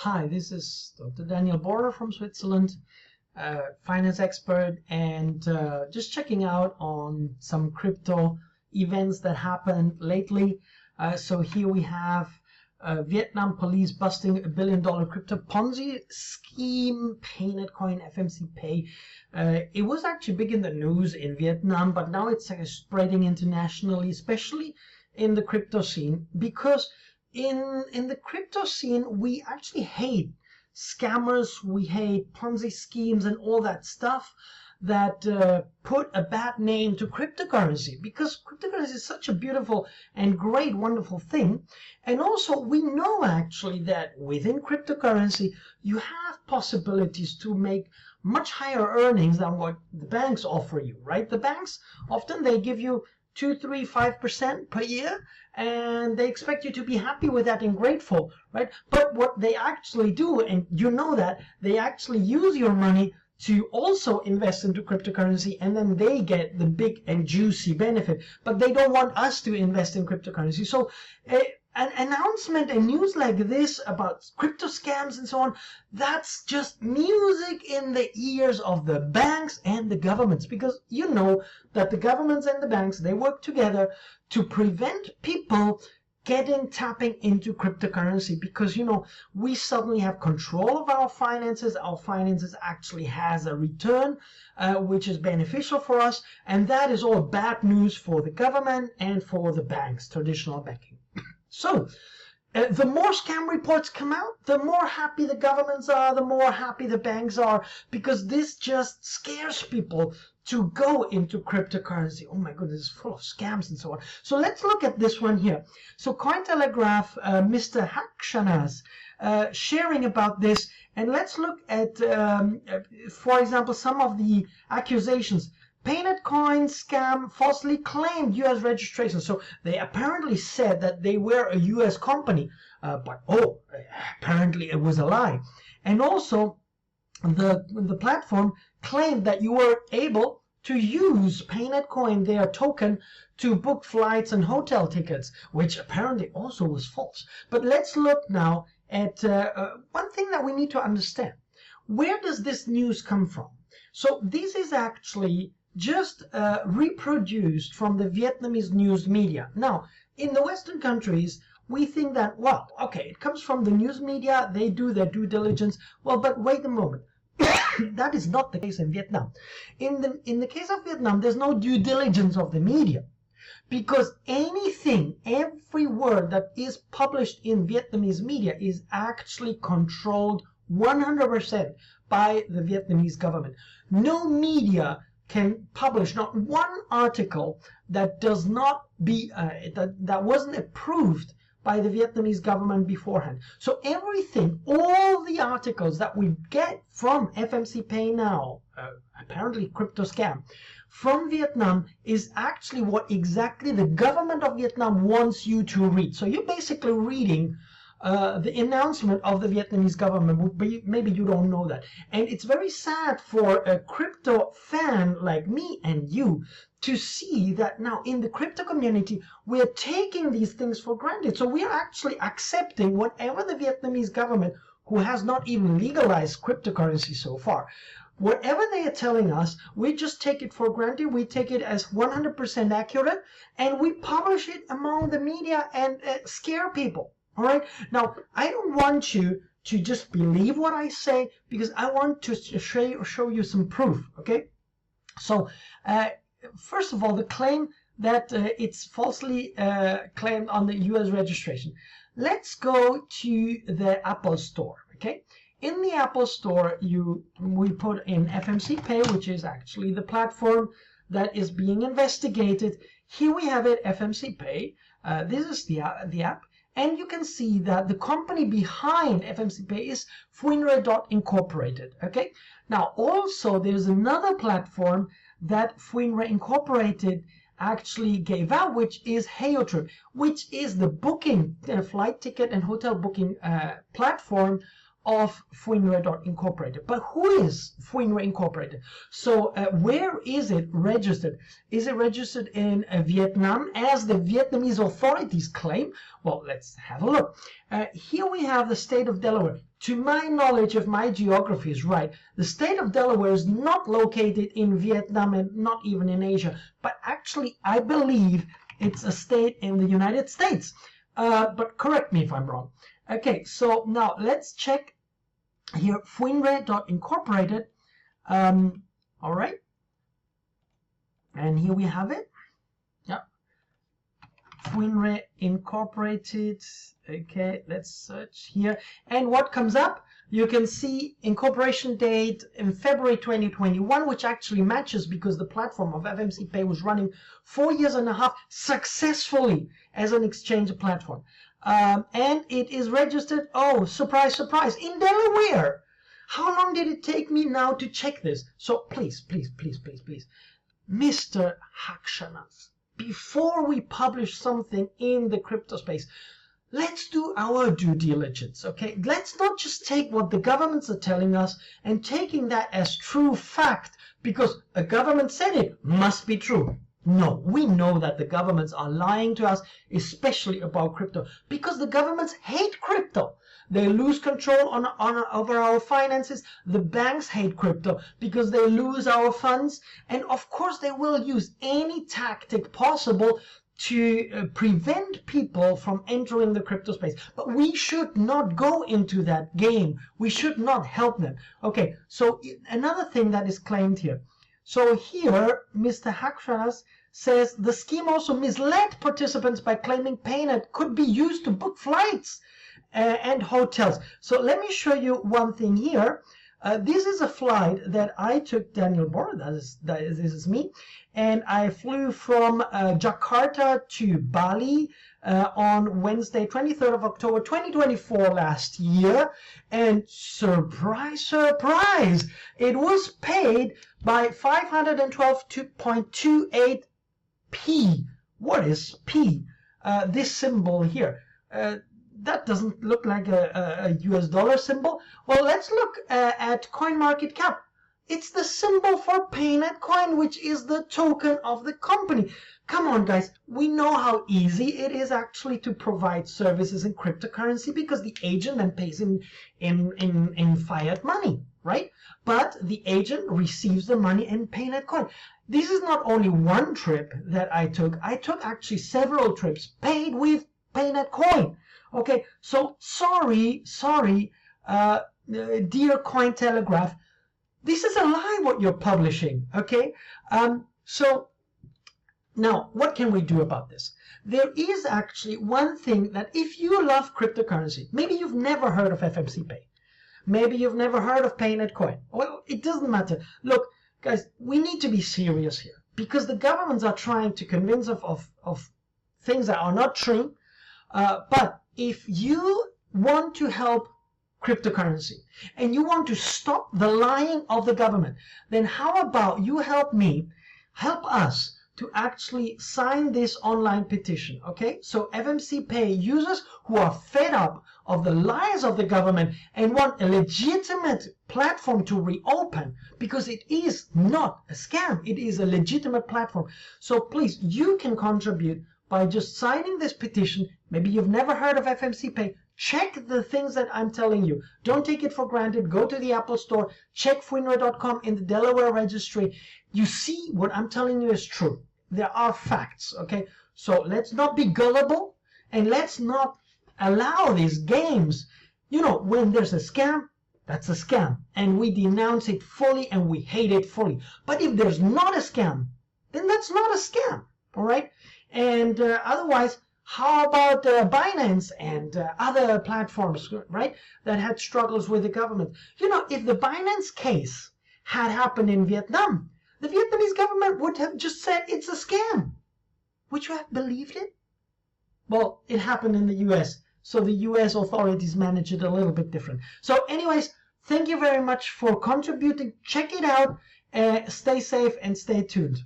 Hi, this is Dr. Daniel Border from Switzerland, finance expert, and just checking out on some crypto events that happened lately. So here we have Vietnam police busting $1 billion crypto Ponzi scheme, Coin, FMCPAY. It was actually big in the news in Vietnam, but now it's spreading internationally, especially in the crypto scene, because in the crypto scene, we actually hate scammers, we hate Ponzi schemes and all that stuff that put a bad name to cryptocurrency, because cryptocurrency is such a beautiful and great, wonderful thing. And also, we know actually that within cryptocurrency, you have possibilities to make much higher earnings than what the banks offer you, right? The banks, often they give you 2, 3, 5% per year, and they expect you to be happy with that and grateful, right? But what they actually do, and you know that, they actually use your money to also invest into cryptocurrency, and then they get the big and juicy benefit. But they don't want us to invest in cryptocurrency. So an announcement and news like this about crypto scams and so on, that's just music in the ears of the banks and the governments, because you know that the governments and the banks, they work together to prevent people tapping into cryptocurrency, because you know we suddenly have control of our finances actually has a return which is beneficial for us, and that is all bad news for the government and for the banks, traditional banking. So the more scam reports come out, the more happy the governments are, the more happy the banks are, because this just scares people to go into cryptocurrency. Oh my goodness, it's full of scams and so on. So let's look at this one here. So Cointelegraph, Mr. Hakshanas, sharing about this, and let's look at, for example, some of the accusations. Coin scam falsely claimed U.S. registration. So they apparently said that they were a U.S. company, but apparently it was a lie. And also, the platform claimed that you were able to use Coin, their token, to book flights and hotel tickets, which apparently also was false. But let's look now at one thing that we need to understand. Where does this news come from? So this is actually just reproduced from the Vietnamese news media. Now, in the Western countries, we think that, well, okay, it comes from the news media, they do their due diligence. Well, but wait a moment. That is not the case in Vietnam. In the case of Vietnam, there's no due diligence of the media, because every word that is published in Vietnamese media is actually controlled 100% by the Vietnamese government. No media can publish not one article that does not be that wasn't approved by the Vietnamese government beforehand. So everything, all the articles that we get from FMCPAY now, apparently crypto scam, from Vietnam, is actually what exactly the government of Vietnam wants you to read. So you're basically reading the announcement of the Vietnamese government. Maybe you don't know that. And it's very sad for a crypto fan like me and you to see that now in the crypto community, we're taking these things for granted. So we are actually accepting whatever the Vietnamese government, who has not even legalized cryptocurrency so far, whatever they are telling us, we just take it for granted. We take it as 100% accurate, and we publish it among the media and scare people. All right. Now, I don't want you to just believe what I say, because I want to show you some proof. Okay. So, first of all, the claim that it's falsely claimed on the U.S. registration. Let's go to the Apple Store. Okay. In the Apple Store, we put in FMCPAY, which is actually the platform that is being investigated. Here we have it, FMCPAY. This is the app. And you can see that the company behind FMCPAY is Incorporated. Okay. Now, also, there's another platform that Incorporated actually gave out, which is HeyoTrip, which is the booking, flight ticket and hotel booking platform of FMCPAY. But who is FMCPAY? So where is it registered? Is it registered in Vietnam, as the Vietnamese authorities claim? Well, let's have a look. Here we have the state of Delaware. To my knowledge, if my geography is right, the state of Delaware is not located in Vietnam and not even in Asia, but actually I believe it's a state in the United States. But correct me if I'm wrong. Okay, so now let's check here, FMCPAY.incorporated. All right, and here we have it. Yeah, FMCPAY Incorporated. Okay, let's search here, and what comes up? You can see incorporation date in February 2021, which actually matches because the platform of FMCPAY was running 4.5 years successfully as an exchange platform. And it is registered, oh, surprise, surprise, in Delaware. How long did it take me now to check this? So please, Mr. Hakshanas, before we publish something in the crypto space, let's do our due diligence, okay? Let's not just take what the governments are telling us and taking that as true fact because a government said it must be true. No, we know that the governments are lying to us, especially about crypto, because the governments hate crypto. They lose control over our finances. The banks hate crypto because they lose our funds. And of course, they will use any tactic possible to prevent people from entering the crypto space. But we should not go into that game. We should not help them. Okay, so another thing that is claimed here. So here, Mr. Hakshanas says the scheme also misled participants by claiming paynet could be used to book flights and hotels. So let me show you one thing here. This is a flight that I took, Daniel Bor, this is me, and I flew from Jakarta to Bali on Wednesday, 23rd of October, 2024 last year. And surprise, surprise, it was paid by 512.28 P. What is P? This symbol here. That doesn't look like a US dollar symbol. Well, let's look at CoinMarketCap. It's the symbol for paynet coin, which is the token of the company. Come on, guys. We know how easy it is actually to provide services in cryptocurrency because the agent then pays in fiat money, right? But the agent receives the money in paynet coin. This is not only one trip that I took. I took actually several trips paid with paynet coin. Okay, so sorry, dear Cointelegraph, this is a lie what you're publishing, okay? So now what can we do about this? There is actually one thing that if you love cryptocurrency, maybe you've never heard of FMCPAY, maybe you've never heard of paynet coin. Well, it doesn't matter. Look, guys, we need to be serious here because the governments are trying to convince of things that are not true, but if you want to help cryptocurrency and you want to stop the lying of the government, then how about you help us to actually sign this online petition, okay? So FMCPAY users who are fed up of the lies of the government and want a legitimate platform to reopen because it is not a scam, it is a legitimate platform. So please, you can contribute by just signing this petition. Maybe you've never heard of FMCPAY. Check the things that I'm telling you. Don't take it for granted. Go to the Apple Store. Check FMCPAY.com in the Delaware registry. You see what I'm telling you is true. There are facts, okay? So let's not be gullible and let's not allow these games. You know, when there's a scam, that's a scam. And we denounce it fully and we hate it fully. But if there's not a scam, then that's not a scam, all right? And otherwise, how about Binance and other platforms, right, that had struggles with the government? You know, if the Binance case had happened in Vietnam, the Vietnamese government would have just said it's a scam. Would you have believed it? Well, it happened in the US, so the US authorities manage it a little bit different. So anyways, thank you very much for contributing. Check it out. Stay safe and stay tuned.